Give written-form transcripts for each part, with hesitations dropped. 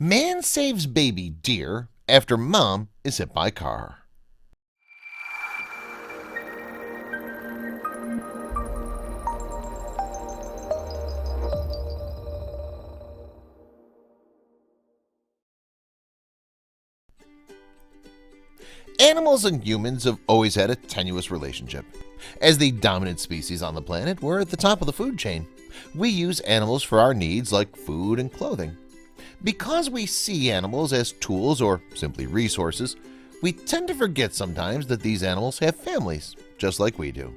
Man saves baby deer after mom is hit by car. Animals and humans have always had a tenuous relationship. As the dominant species on the planet, we're at the top of the food chain. We use animals for our needs like food and clothing. Because we see animals as tools or simply resources, we tend to forget sometimes that these animals have families, just like we do.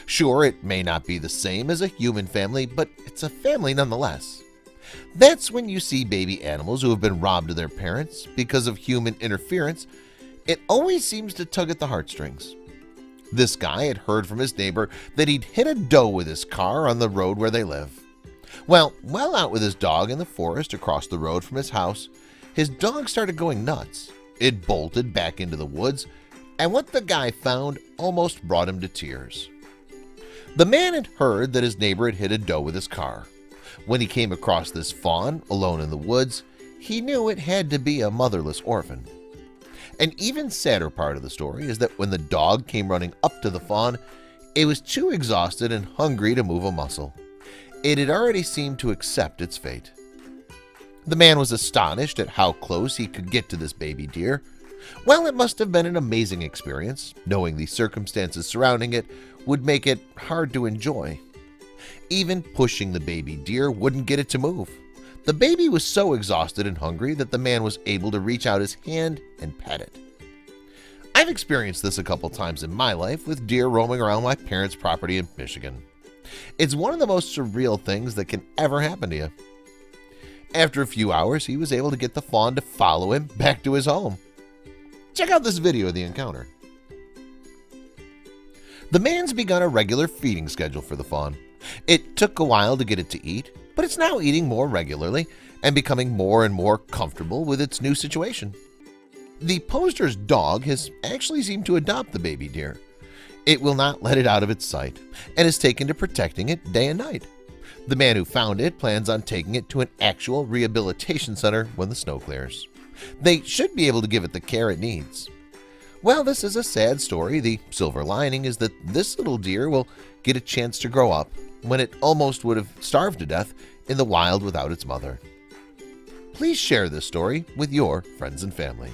Sure, it may not be the same as a human family, but it's a family nonetheless. That's when you see baby animals who have been robbed of their parents because of human interference. It always seems to tug at the heartstrings. This guy had heard from his neighbor that he'd hit a doe with his car on the road where they live. Well, while out with his dog in the forest across the road from his house, his dog started going nuts. It bolted back into the woods, and what the guy found almost brought him to tears. The man had heard that his neighbor had hit a doe with his car. When he came across this fawn alone in the woods, he knew it had to be a motherless orphan. An even sadder part of the story is that when the dog came running up to the fawn, it was too exhausted and hungry to move a muscle. It had already seemed to accept its fate. The man was astonished at how close he could get to this baby deer. Well, it must have been an amazing experience, knowing the circumstances surrounding it would make it hard to enjoy. Even pushing the baby deer wouldn't get it to move. The baby was so exhausted and hungry that the man was able to reach out his hand and pet it. I've experienced this a couple times in my life with deer roaming around my parents' property in Michigan. It's one of the most surreal things that can ever happen to you. After a few hours, he was able to get the fawn to follow him back to his home. Check out this video of the encounter. The man's begun a regular feeding schedule for the fawn. It took a while to get it to eat, but it's now eating more regularly and becoming more and more comfortable with its new situation. The poster's dog has actually seemed to adopt the baby deer. It will not let it out of its sight and is taken to protecting it day and night. The man who found it plans on taking it to an actual rehabilitation center when the snow clears. They should be able to give it the care it needs. Well, this is a sad story. The silver lining is that this little deer will get a chance to grow up when it almost would have starved to death in the wild without its mother. Please share this story with your friends and family.